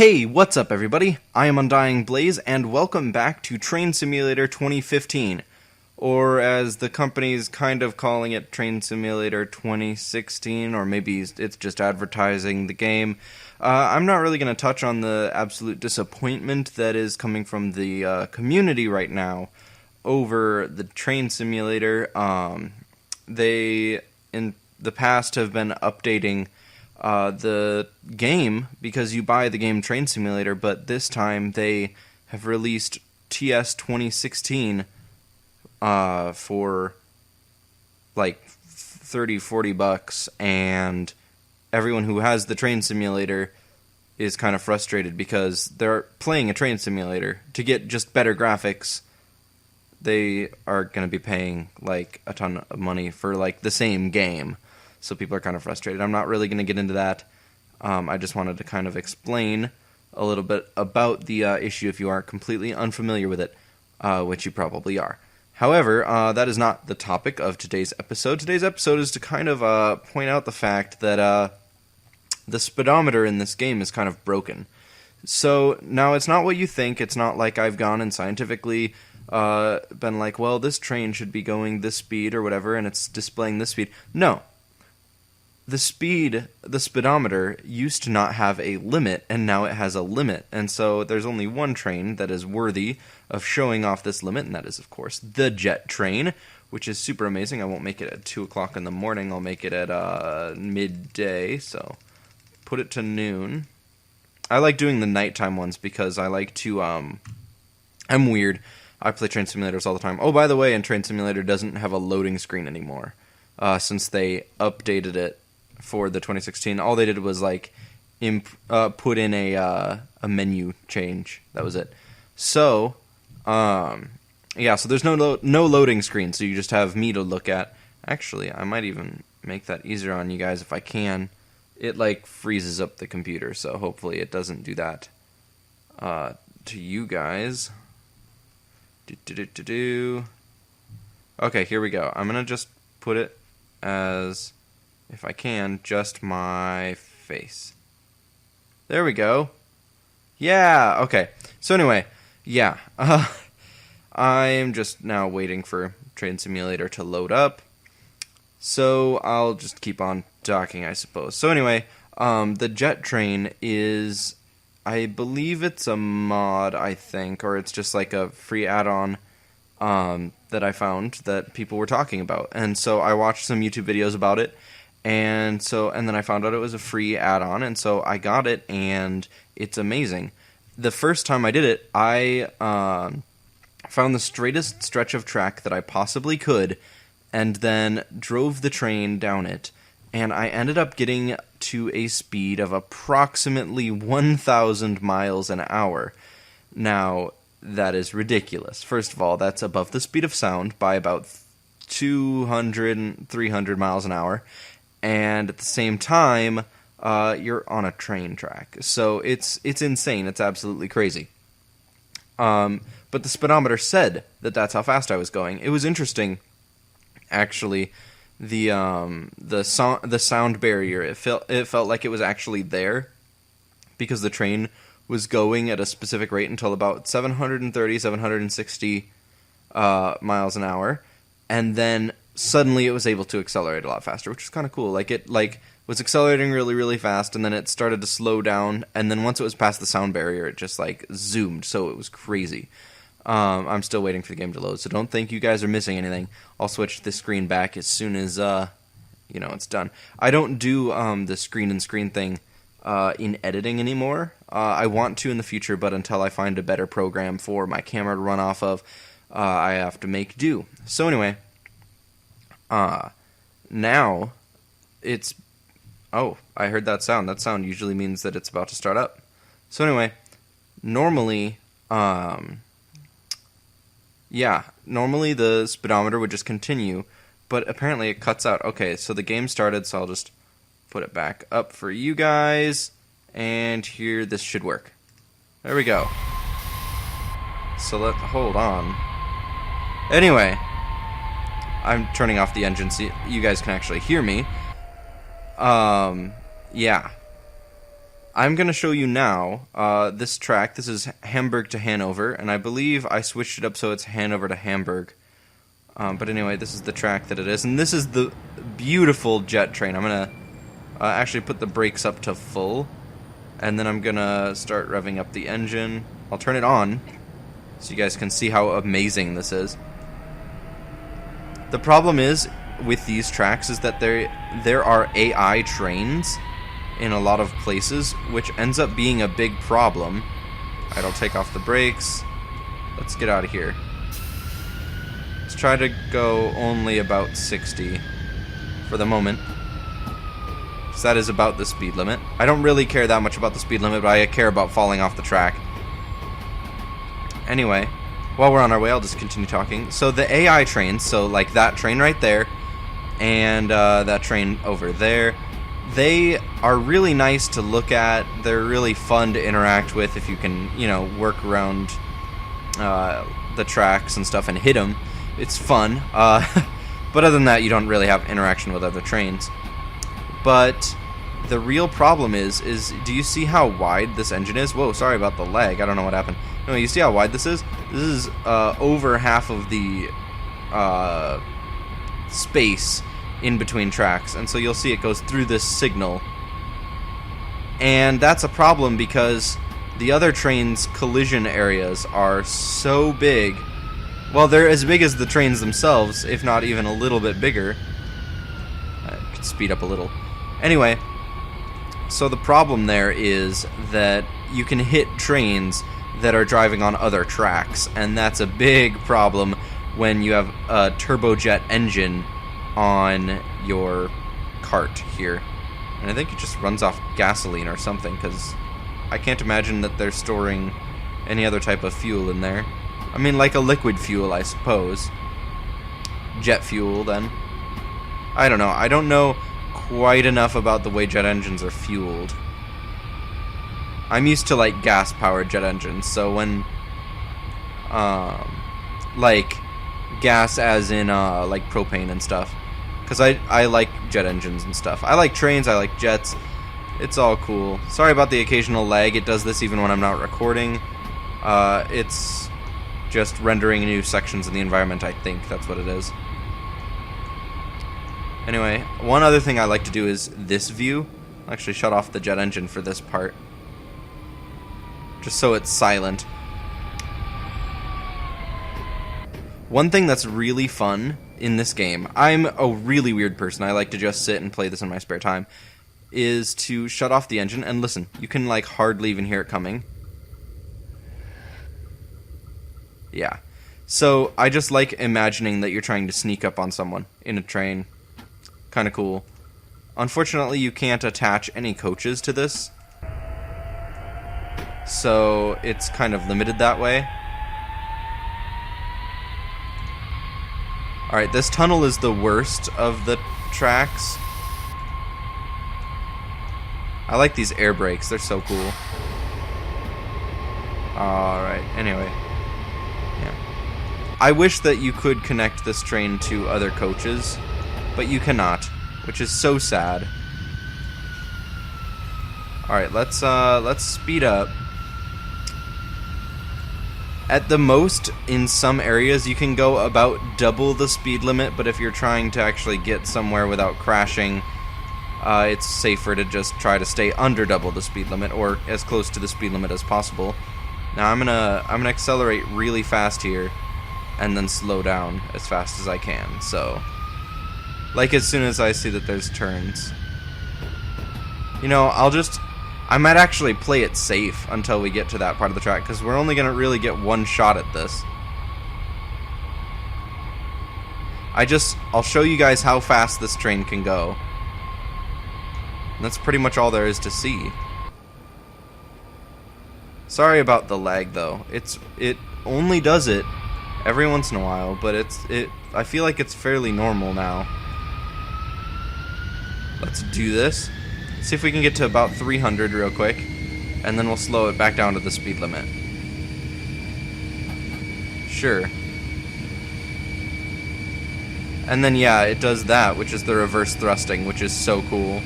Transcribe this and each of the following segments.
Hey, what's up everybody? I am Undying Blaze, and welcome back to Train Simulator 2015. Or as the company's kind of calling it, Train Simulator 2016, or maybe it's just advertising the game. I'm not really going to touch on the absolute disappointment that is coming from the community right now over the Train Simulator. They, in the past, have been updating the game because you buy the game Train Simulator, but this time they have released TS 2016 for like $30-40, and everyone who has the Train Simulator is kind of frustrated because they're playing a Train Simulator. To get just better graphics, they are going to be paying like a ton of money for like the same game. So people are kind of frustrated. I'm not really going to get into that. I just wanted to kind of explain a little bit about the issue if you are completely unfamiliar with it, which you probably are. However, that is not the topic of today's episode. Today's episode is to kind of point out the fact that the speedometer in this game is kind of broken. So now it's not what you think. It's not like I've gone and scientifically been like, well, this train should be going this speed or whatever, and it's displaying this speed. No. The speedometer used to not have a limit, and now it has a limit. And so there's only one train that is worthy of showing off this limit, and that is, of course, the jet train, which is super amazing. I won't make it at 2 o'clock in the morning. I'll make it at midday, so put it to noon. I like doing the nighttime ones because I like to, I'm weird. I play Train Simulators all the time. Oh, by the way, Train Simulator doesn't have a loading screen anymore, since they updated it for the 2016. All they did was like put in a menu change. That was it. So yeah, so there's no loading screen, so you just have me to look at. Actually, I might even make that easier on you guys if I can. It like freezes up the computer, so hopefully it doesn't do that to you guys. Okay, here we go. I'm gonna just put it as, if I can, just my face. There we go. Yeah, okay. So anyway, yeah. I'm just now waiting for Train Simulator to load up. So I'll just keep on talking, I suppose. So anyway, the jet train is, I believe it's a mod, I think, or it's just like a free add-on that I found that people were talking about. And so I watched some YouTube videos about it. And then I found out it was a free add-on, and so I got it, and it's amazing. The first time I did it, I found the straightest stretch of track that I possibly could, and then drove the train down it, and I ended up getting to a speed of approximately 1,000 miles an hour. Now, that is ridiculous. First of all, that's above the speed of sound by about 200 and 300 miles an hour. And at the same time, you're on a train track. So it's insane. It's absolutely crazy. But the speedometer said that that's how fast I was going. It was interesting, actually. The sound barrier, it felt like it was actually there, because the train was going at a specific rate until about 760 miles an hour, and then suddenly it was able to accelerate a lot faster, which is kind of cool. Like, it was accelerating really, really fast, and then it started to slow down, and then once it was past the sound barrier, it just like zoomed, so it was crazy. I'm still waiting for the game to load, so don't think you guys are missing anything. I'll switch the screen back as soon as it's done. I don't do the screen thing in editing anymore. I want to in the future, but until I find a better program for my camera to run off of, I have to make do. So anyway, now it's, oh, I heard that sound. That sound usually means that it's about to start up. So anyway, normally the speedometer would just continue, but apparently it cuts out. Okay, so the game started, so I'll just put it back up for you guys, and here, this should work. There we go. So hold on. Anyway, I'm turning off the engine so you guys can actually hear me. Yeah. I'm going to show you now this track. This is Hamburg to Hanover, and I believe I switched it up so it's Hanover to Hamburg. But anyway, this is the track that it is, and this is the beautiful jet train. I'm going to actually put the brakes up to full, and then I'm going to start revving up the engine. I'll turn it on so you guys can see how amazing this is. The problem is with these tracks is that there are AI trains in a lot of places, which ends up being a big problem. Alright, I'll take off the brakes. Let's get out of here. Let's try to go only about 60 for the moment, because that is about the speed limit. I don't really care that much about the speed limit, but I care about falling off the track. Anyway, while we're on our way, I'll just continue talking. So the AI trains, so like that train right there, and that train over there, they are really nice to look at. They're really fun to interact with if you can, you know, work around the tracks and stuff and hit them. It's fun. But other than that, you don't really have interaction with other trains. But the real problem is do you see how wide this engine is? Whoa, sorry about the lag. I don't know what happened. No, you see how wide this is? This is over half of the space in between tracks, and so you'll see it goes through this signal, and that's a problem because the other trains' collision areas are so big. Well, they're as big as the trains themselves, if not even a little bit bigger. I could speed up a little. Anyway, so the problem there is that you can hit trains that are driving on other tracks, and that's a big problem when you have a turbojet engine on your cart here. And I think it just runs off gasoline or something, because I can't imagine that they're storing any other type of fuel in there. I mean, like a liquid fuel, I suppose. Jet fuel, then. I don't know. I don't know quite enough about the way jet engines are fueled. I'm used to, like, gas-powered jet engines, so when, like, gas as in, like, propane and stuff. Because I like jet engines and stuff. I like trains, I like jets. It's all cool. Sorry about the occasional lag. It does this even when I'm not recording. It's just rendering new sections in the environment, I think. That's what it is. Anyway, one other thing I like to do is this view. I'll actually shut off the jet engine for this part, just so it's silent. One thing that's really fun in this game, I'm a really weird person, I like to just sit and play this in my spare time, is to shut off the engine and listen. You can like hardly even hear it coming. Yeah. So I just like imagining that you're trying to sneak up on someone in a train. Kind of cool. Unfortunately, you can't attach any coaches to this, so it's kind of limited that way. Alright, this tunnel is the worst of the tracks. I like these air brakes, they're so cool. Alright, anyway. Yeah. I wish that you could connect this train to other coaches, but you cannot, which is so sad. Alright, let's speed up. At the most, in some areas, you can go about double the speed limit, but if you're trying to actually get somewhere without crashing, it's safer to just try to stay under double the speed limit, or as close to the speed limit as possible. Now I'm gonna accelerate really fast here, and then slow down as fast as I can. So, like as soon as I see that there's turns, you know, I might actually play it safe until we get to that part of the track, because we're only going to really get one shot at this. I'll show you guys how fast this train can go. And that's pretty much all there is to see. Sorry about the lag, though. It only does it every once in a while, but I feel like it's fairly normal now. Let's do this. See if we can get to about 300 real quick, and then we'll slow it back down to the speed limit. Sure. And then yeah, it does that, which is the reverse thrusting, which is so cool.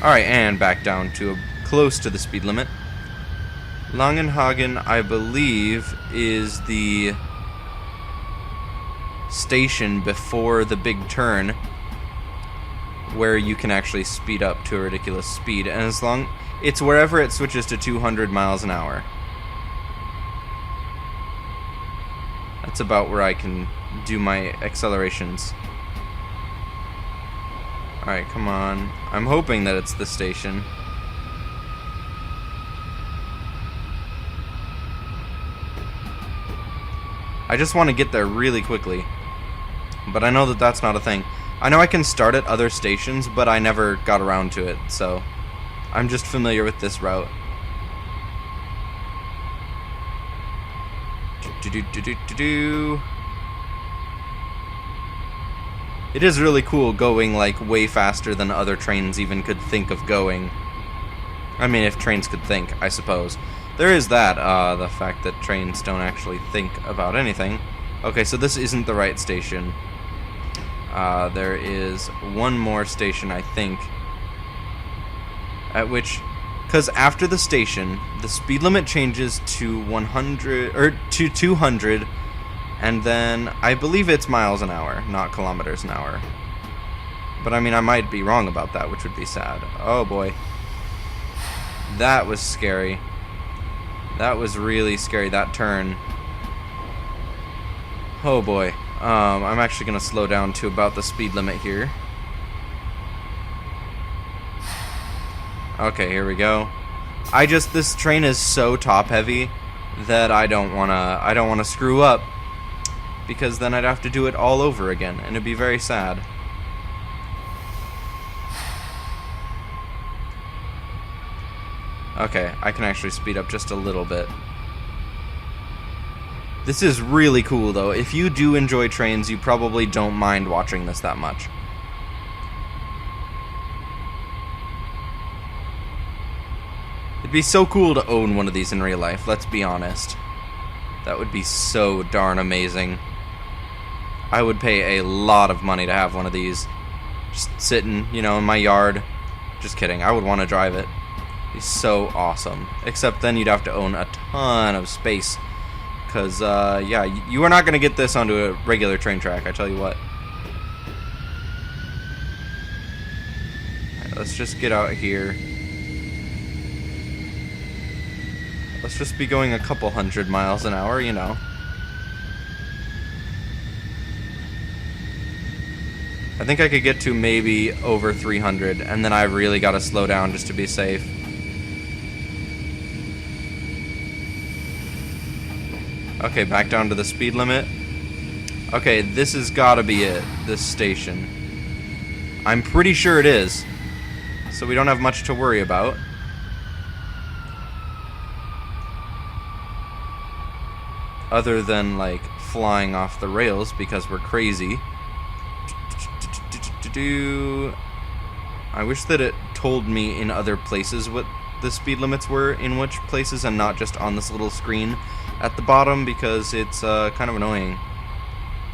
Alright, and back down to close to the speed limit. Langenhagen, I believe, is the station before the big turn where you can actually speed up to a ridiculous speed. And as long... it's wherever it switches to 200 miles an hour. That's about where I can do my accelerations. Alright, come on. I'm hoping that it's the station. I just want to get there really quickly. But I know that that's not a thing. I know I can start at other stations, but I never got around to it, so I'm just familiar with this route. It is really cool going like way faster than other trains even could think of going. I mean, if trains could think, I suppose. There is that, the fact that trains don't actually think about anything. Okay, so this isn't the right station. There is one more station, I think, at which... because after the station, the speed limit changes to 100 or to 200, and then I believe it's miles an hour, not kilometers an hour. But I mean, I might be wrong about that, which would be sad. Oh boy, that was scary. That was really scary. That turn. Oh boy. I'm actually gonna slow down to about the speed limit here. Okay, here we go. This train is so top heavy that I don't wanna screw up, because then I'd have to do it all over again, and it'd be very sad. Okay, I can actually speed up just a little bit. This is really cool though. If you do enjoy trains, you probably don't mind watching this that much. It'd be so cool to own one of these in real life, let's be honest. That would be so darn amazing. I would pay a lot of money to have one of these. Just sitting, you know, in my yard. Just kidding, I would want to drive it. It'd be so awesome. Except then you'd have to own a ton of space. Because, yeah, you are not going to get this onto a regular train track, I tell you what. Alright, let's just get out here. Let's just be going a couple 100 miles an hour, you know. I think I could get to maybe over 300, and then I really got to slow down just to be safe. Okay, back down to the speed limit. Okay, this has got to be it, this station. I'm pretty sure it is, so we don't have much to worry about. Other than, like, flying off the rails because we're crazy. I wish that it told me in other places what the speed limits were in which places and not just on this little screen at the bottom, because it's kind of annoying.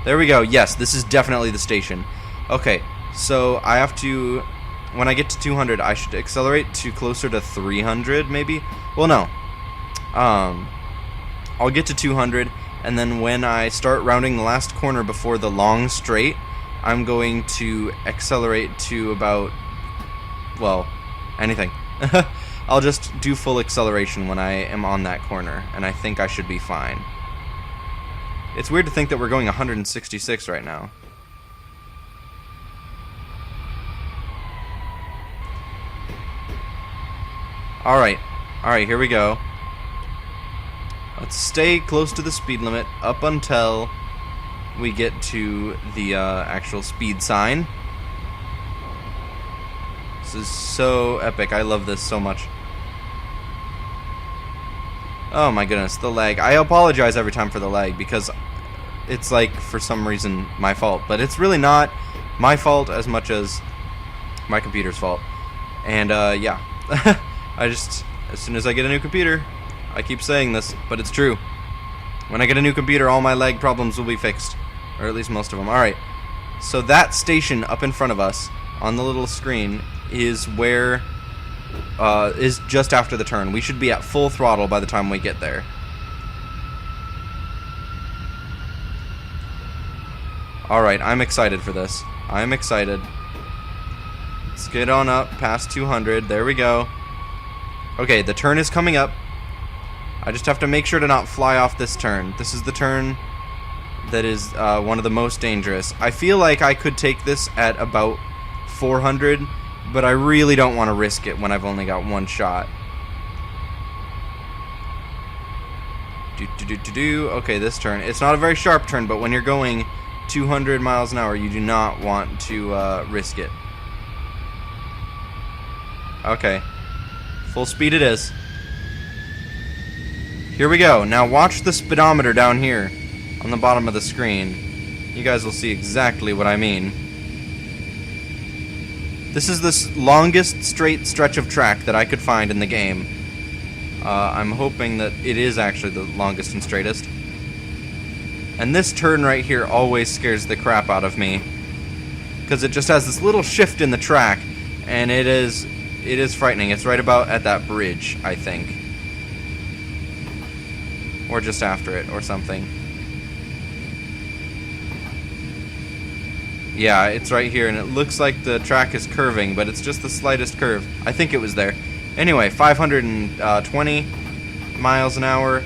There we go. Yes, this is definitely the station. Okay, so I have to... when I get to 200, I should accelerate to closer to 300, maybe? Well, no. I'll get to 200, and then when I start rounding the last corner before the long straight, I'm going to accelerate to about, well, anything. I'll just do full acceleration when I am on that corner, and I think I should be fine. It's weird to think that we're going 166 right now. Alright, here we go. Let's stay close to the speed limit up until we get to the actual speed sign. This is so epic. I love this so much. Oh my goodness, the lag. I apologize every time for the lag because it's like, for some reason, my fault. But it's really not my fault as much as my computer's fault. And yeah, as soon as I get a new computer, I keep saying this, but it's true. When I get a new computer, all my lag problems will be fixed. Or at least most of them. Alright, so that station up in front of us on the little screen is where is just after the turn. We should be at full throttle by the time we get there. Alright, I'm excited for this. I'm excited. Let's get on up past 200. There we go. Okay, the turn is coming up. I just have to make sure to not fly off this turn. This is the turn that is one of the most dangerous. I feel like I could take this at about 400, but I really don't want to risk it when I've only got one shot. Okay, this turn. It's not a very sharp turn, but when you're going 200 miles an hour, you do not want to risk it. Okay. Full speed it is. Here we go. Now watch the speedometer down here on the bottom of the screen. You guys will see exactly what I mean. This is the longest straight stretch of track that I could find in the game. I'm hoping that it is actually the longest and straightest. And this turn right here always scares the crap out of me, because it just has this little shift in the track, and it is frightening. It's right about at that bridge, I think. Or just after it, or something. Yeah, it's right here, and it looks like the track is curving, but it's just the slightest curve. I think it was there. Anyway, 520 miles an hour.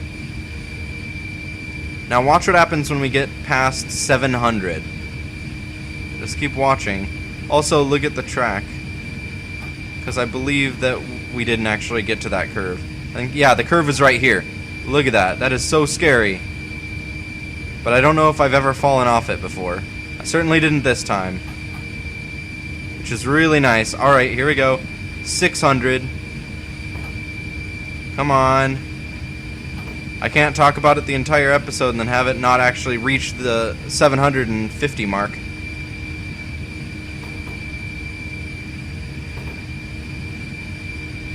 Now watch what happens when we get past 700. Just keep watching. Also, look at the track, because I believe that we didn't actually get to that curve. I think, yeah, the curve is right here. Look at that. That is so scary. But I don't know if I've ever fallen off it before. I certainly didn't this time, which is really nice. Alright, here we go. 600. Come on. I can't talk about it the entire episode and then have it not actually reach the 750 mark.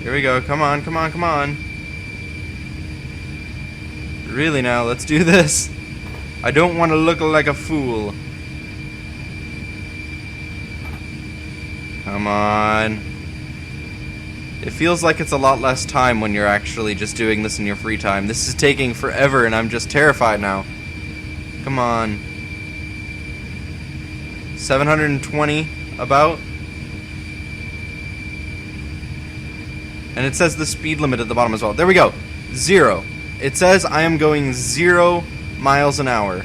Here we go. Come on, come on, come on. Really now, let's do this. I don't want to look like a fool. Come on. It feels like it's a lot less time when you're actually just doing this in your free time. This is taking forever and I'm just terrified now. Come on. 720 about. And it says the speed limit at the bottom as well. There we go. 0. It says I am going 0 miles an hour,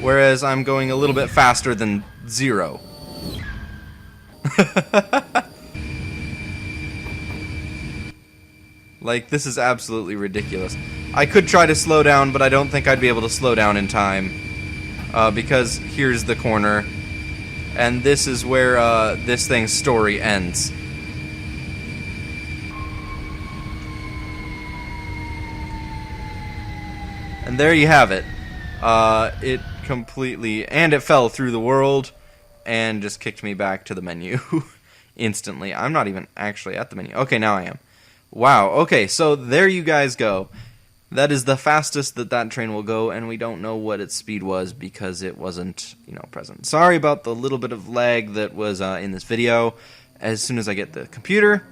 whereas I'm going a little bit faster than 0. Like, this is absolutely ridiculous. I could try to slow down, but I don't think I'd be able to slow down in time, because here's the corner, and this is where this thing's story ends. And there you have it. It completely... And it fell through the world and just kicked me back to the menu instantly. I'm not even actually at the menu. Okay, now I am. Wow, okay, so there you guys go. That is the fastest that train will go, and we don't know what its speed was because it wasn't, present. Sorry about the little bit of lag that was in this video. As soon as I get the computer,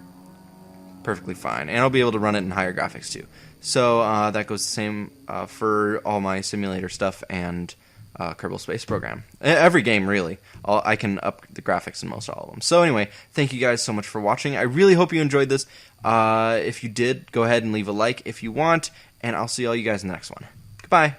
perfectly fine. And I'll be able to run it in higher graphics too. So that goes the same for all my simulator stuff and Kerbal Space Program. Every game, really. I can up the graphics in most all of them. So anyway, thank you guys so much for watching. I really hope you enjoyed this. If you did, go ahead and leave a like if you want, and I'll see all you guys in the next one. Goodbye.